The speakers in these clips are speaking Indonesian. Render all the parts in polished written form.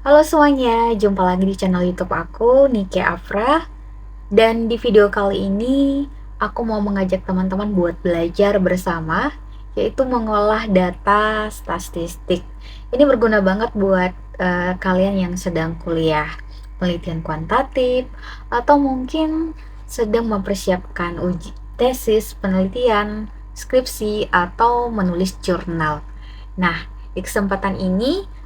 Halo semuanya, jumpa lagi di channel YouTube aku, Nike Afra. Dan di video kali ini, aku mau mengajak teman-teman buat belajar bersama, yaitu mengolah data statistik. Ini berguna banget buat kalian yang sedang kuliah penelitian kuantitatif, atau mungkin sedang mempersiapkan uji tesis, penelitian, skripsi, atau menulis jurnal. Nah, di kesempatan ini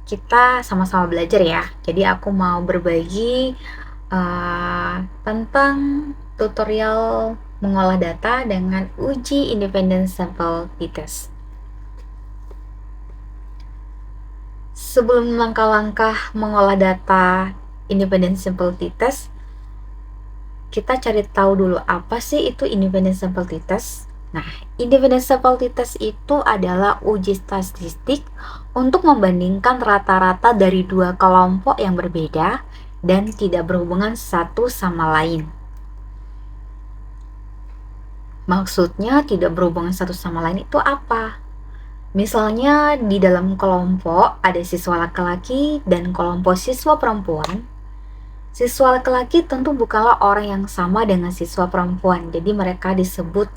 kita sama-sama belajar ya. Jadi aku mau berbagi tentang tutorial mengolah data dengan uji independent sample t-test. Sebelum langkah-langkah mengolah data independent sample t-test, kita cari tahu dulu apa sih itu independent sample t-test. Nah, independent sample t-test itu adalah uji statistik untuk membandingkan rata-rata dari dua kelompok yang berbeda dan tidak berhubungan satu sama lain. Maksudnya tidak berhubungan satu sama lain itu apa? Misalnya di dalam kelompok ada siswa laki-laki dan kelompok siswa perempuan. Siswa laki-laki tentu bukanlah orang yang sama dengan siswa perempuan, jadi mereka disebut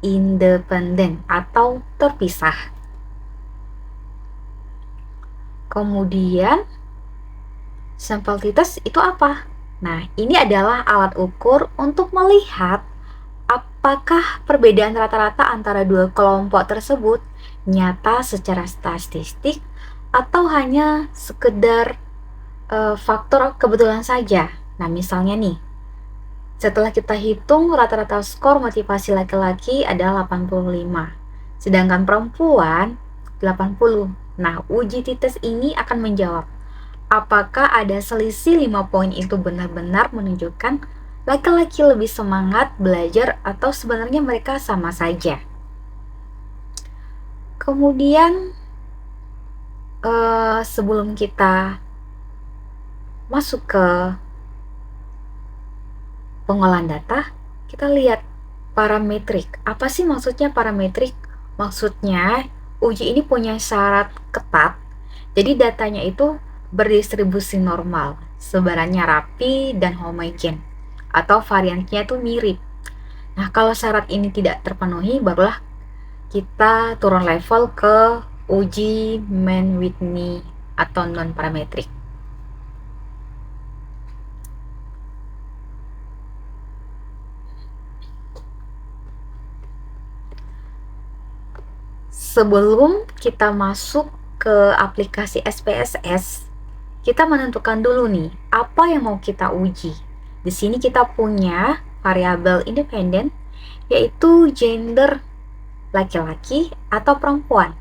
independen atau terpisah. Kemudian, sampel t-test itu apa? Nah, ini adalah alat ukur untuk melihat apakah perbedaan rata-rata antara dua kelompok tersebut nyata secara statistik atau hanya sekedar faktor kebetulan saja. Nah, misalnya nih, setelah kita hitung rata-rata skor motivasi laki-laki adalah 85, sedangkan perempuan 80. Nah, uji t-test ini akan menjawab apakah ada selisih 5 poin itu benar-benar menunjukkan laki-laki lebih semangat belajar atau sebenarnya mereka sama saja. Kemudian sebelum kita masuk ke pengolahan data, kita lihat parametrik. Apa sih maksudnya parametrik? Maksudnya uji ini punya syarat ketat, jadi datanya itu berdistribusi normal, sebarannya rapi dan homogen, atau variannya itu mirip. Nah, kalau syarat ini tidak terpenuhi, barulah kita turun level ke uji Mann-Whitney atau non-parametrik. Sebelum kita masuk ke aplikasi SPSS, kita menentukan dulu nih, apa yang mau kita uji. Di sini kita punya variabel independen, yaitu gender laki-laki atau perempuan.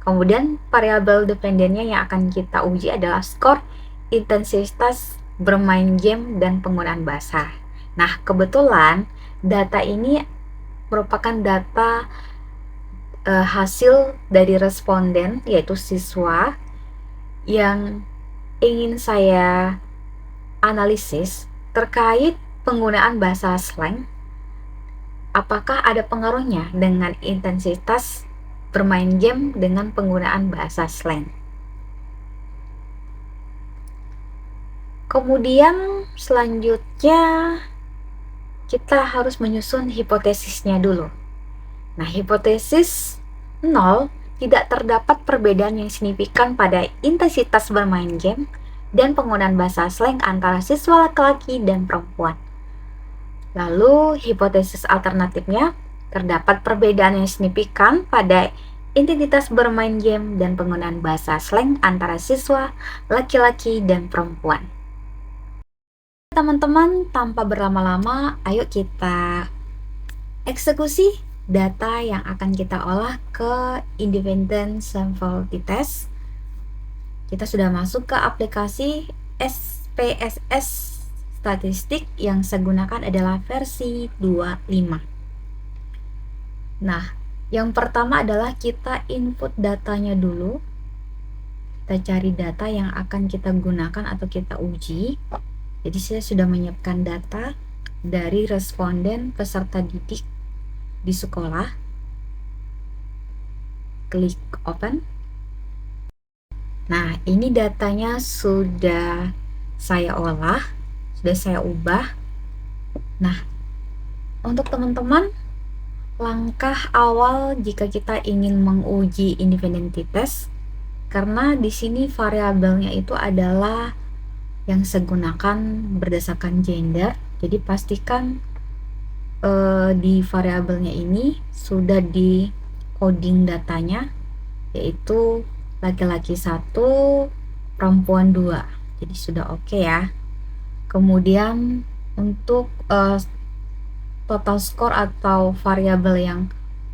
Kemudian variabel dependennya yang akan kita uji adalah skor, intensitas bermain game, dan penggunaan bahasa. Nah, kebetulan data ini merupakan data hasil dari responden, yaitu siswa yang ingin saya analisis terkait penggunaan bahasa slang. Apakah ada pengaruhnya dengan intensitas bermain game dengan penggunaan bahasa slang? Kemudian selanjutnya kita harus menyusun hipotesisnya dulu. Nah, hipotesis 0, tidak terdapat perbedaan yang signifikan pada intensitas bermain game dan penggunaan bahasa slang antara siswa laki-laki dan perempuan. Lalu, hipotesis alternatifnya, terdapat perbedaan yang signifikan pada intensitas bermain game dan penggunaan bahasa slang antara siswa laki-laki dan perempuan. Teman-teman, tanpa berlama-lama, ayo kita eksekusi data yang akan kita olah ke independent sample t-test. Kita sudah masuk ke aplikasi SPSS statistik, yang saya gunakan adalah versi 25. Nah, yang pertama adalah kita input datanya dulu. Kita cari data yang akan kita gunakan atau kita uji. Jadi saya sudah menyiapkan data dari responden peserta didik di sekolah. Klik open. Nah, ini datanya sudah saya olah, sudah saya ubah. Nah, untuk teman-teman, langkah awal jika kita ingin menguji independency test, karena di sini variabelnya itu adalah yang saya gunakan berdasarkan gender, jadi pastikan di variabelnya ini sudah di coding datanya, yaitu laki-laki 1, perempuan 2. Jadi sudah oke ya. Kemudian untuk total score atau variabel yang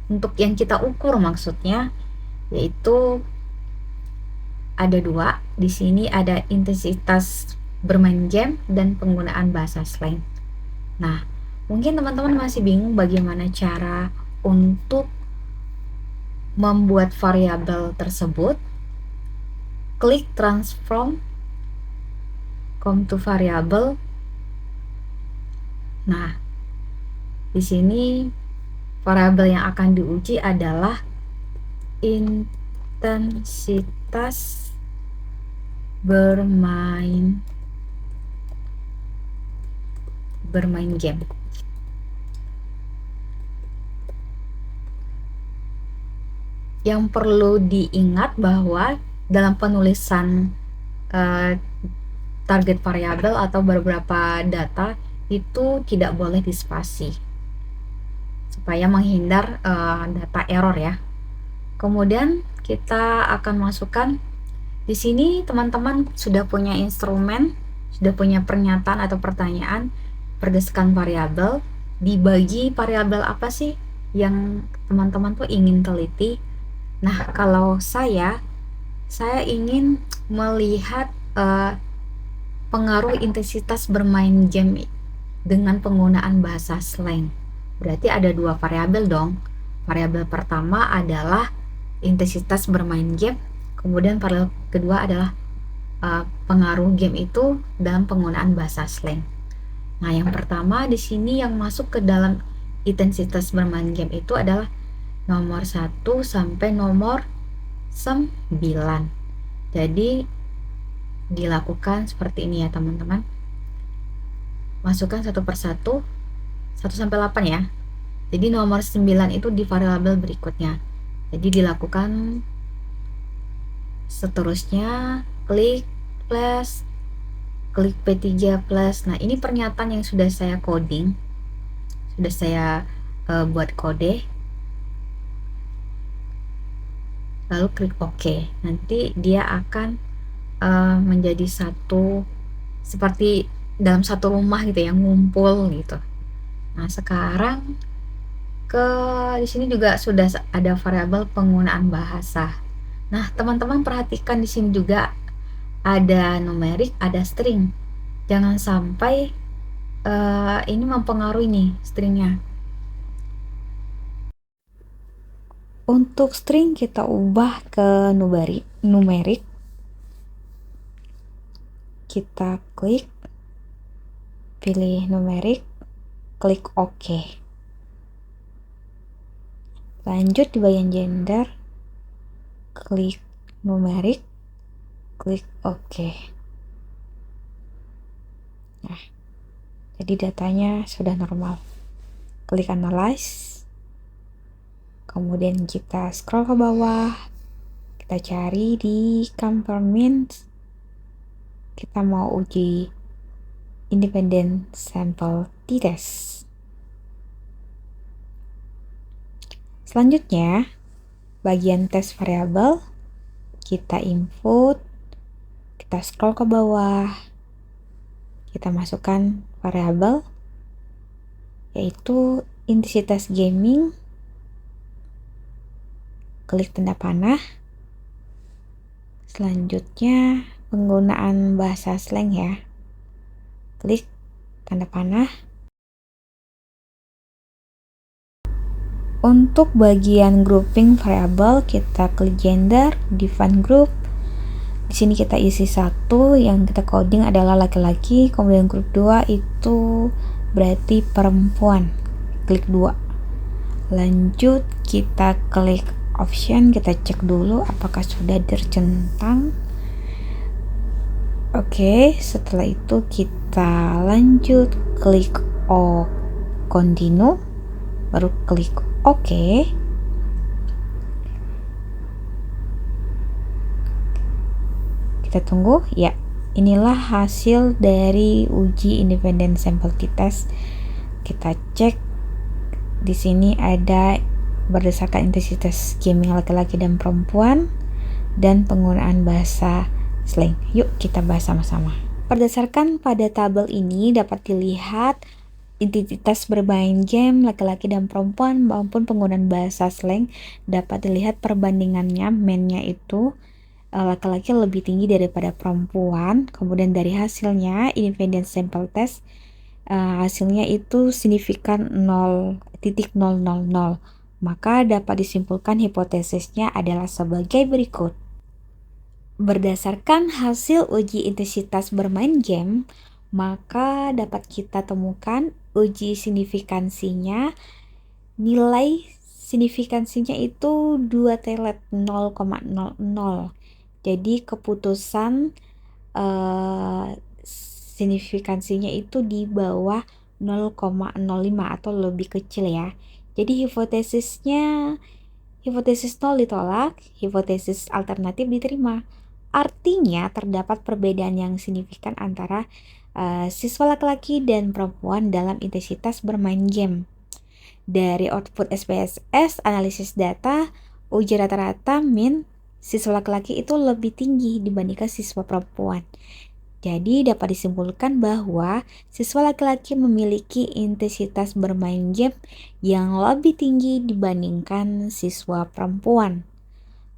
untuk yang kita ukur maksudnya, yaitu ada 2. Di sini ada intensitas bermain game dan penggunaan bahasa slang. Nah, mungkin teman-teman masih bingung bagaimana cara untuk membuat variabel tersebut. Klik transform, come to variable. Nah, di sini variabel yang akan diuji adalah intensitas bermain game. Yang perlu diingat bahwa dalam penulisan target variabel atau beberapa data itu tidak boleh dispasi supaya menghindar data error ya. Kemudian kita akan masukkan di sini, teman-teman sudah punya instrumen, sudah punya pernyataan atau pertanyaan berdasarkan variabel. Dibagi variabel apa sih yang teman-teman tuh ingin teliti. Nah, kalau saya ingin melihat pengaruh intensitas bermain game dengan penggunaan bahasa slang. Berarti ada 2 variabel dong. Variabel pertama adalah intensitas bermain game, kemudian variabel kedua adalah pengaruh game itu dalam penggunaan bahasa slang. Nah, yang pertama di sini yang masuk ke dalam intensitas bermain game itu adalah nomor 1 sampai nomor 9. Jadi dilakukan seperti ini ya teman-teman. Masukkan satu persatu 1 sampai 8 ya. Jadi nomor 9 itu di variabel berikutnya. Jadi dilakukan seterusnya, klik plus, klik P3 plus. Nah, ini pernyataan yang sudah saya coding, sudah saya buat kode. Lalu klik OK. Nanti dia akan menjadi satu, seperti dalam satu rumah gitu ya, ngumpul gitu. Nah, sekarang di sini juga sudah ada variabel penggunaan bahasa. Nah, teman-teman perhatikan di sini juga ada numerik, ada string. Jangan sampai ini mempengaruhi nih stringnya. Untuk string kita ubah ke numerik. Kita klik, pilih numerik, klik OK. Lanjut di bagian gender, klik numerik, klik OK. Nah, jadi datanya sudah normal. Klik analyze, kemudian kita scroll ke bawah, kita cari di complement, kita mau uji independent sample t-test. Selanjutnya, bagian tes variabel, kita input, kita scroll ke bawah, kita masukkan variabel, yaitu intensitas gaming, klik tanda panah. Selanjutnya, penggunaan bahasa slang ya, klik tanda panah. Untuk bagian grouping variabel, kita klik gender, define group. Di sini kita isi 1, yang kita coding adalah laki-laki, kemudian grup 2 itu berarti perempuan. Klik 2. Lanjut kita klik option, kita cek dulu apakah sudah tercentang. Oke, setelah itu kita lanjut klik continue, baru klik OK. Kita tunggu. Ya, inilah hasil dari uji independent sample t-test. Kita cek di sini ada berdasarkan intensitas gaming laki-laki dan perempuan dan penggunaan bahasa slang. Yuk kita bahas sama-sama. Berdasarkan pada tabel ini dapat dilihat intensitas bermain game laki-laki dan perempuan maupun penggunaan bahasa slang. Dapat dilihat perbandingannya, mainnya itu laki-laki lebih tinggi daripada perempuan. Kemudian dari hasilnya independent sample test, hasilnya itu signifikan 0,000. Maka dapat disimpulkan hipotesisnya adalah sebagai berikut. Berdasarkan hasil uji intensitas bermain game, maka dapat kita temukan uji signifikansinya, nilai signifikansinya itu 2 telet 0,00. Jadi keputusan signifikansinya itu di bawah 0,05 atau lebih kecil ya. Jadi hipotesis 0 ditolak, hipotesis alternatif diterima. Artinya terdapat perbedaan yang signifikan antara siswa laki-laki dan perempuan dalam intensitas bermain game. Dari output SPSS, analisis data, uji rata-rata min siswa laki-laki itu lebih tinggi dibandingkan siswa perempuan. Jadi dapat disimpulkan bahwa siswa laki-laki memiliki intensitas bermain game yang lebih tinggi dibandingkan siswa perempuan.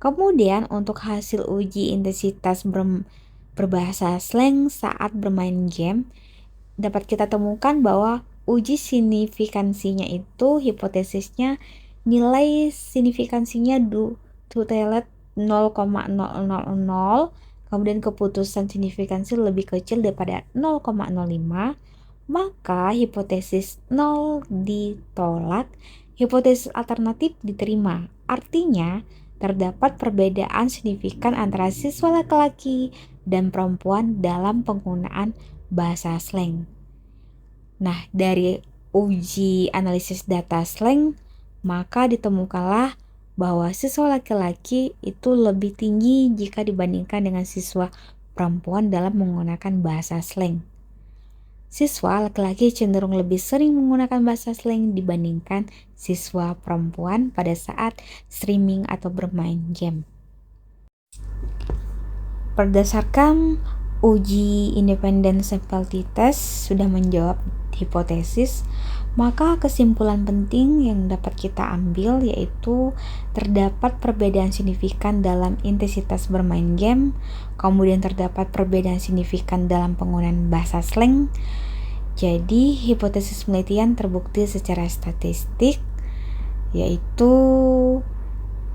Kemudian untuk hasil uji intensitas berbahasa slang saat bermain game, dapat kita temukan bahwa uji signifikansinya itu hipotesisnya nilai signifikansinya 2 telet 0,000, kemudian keputusan signifikansi lebih kecil daripada 0,05, maka hipotesis 0 ditolak, hipotesis alternatif diterima. Artinya terdapat perbedaan signifikan antara siswa laki-laki dan perempuan dalam penggunaan bahasa slang. Nah, dari uji analisis data slang, maka ditemukanlah bahwa siswa laki-laki itu lebih tinggi jika dibandingkan dengan siswa perempuan dalam menggunakan bahasa slang. Siswa laki-laki cenderung lebih sering menggunakan bahasa slang dibandingkan siswa perempuan pada saat streaming atau bermain game. Berdasarkan uji independent sample t-test sudah menjawab hipotesis, maka kesimpulan penting yang dapat kita ambil yaitu terdapat perbedaan signifikan dalam intensitas bermain game, kemudian terdapat perbedaan signifikan dalam penggunaan bahasa slang. Jadi hipotesis penelitian terbukti secara statistik, yaitu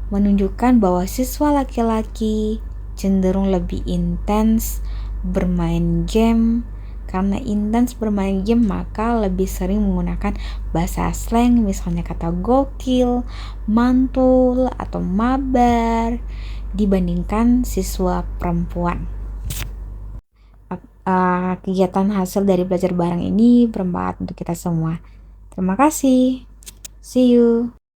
menunjukkan bahwa siswa laki-laki cenderung lebih intens bermain game. Karena intens bermain game maka lebih sering menggunakan bahasa slang, misalnya kata gokil, mantul, atau mabar dibandingkan siswa perempuan. Kegiatan hasil dari belajar bareng ini bermanfaat untuk kita semua. Terima kasih. See you.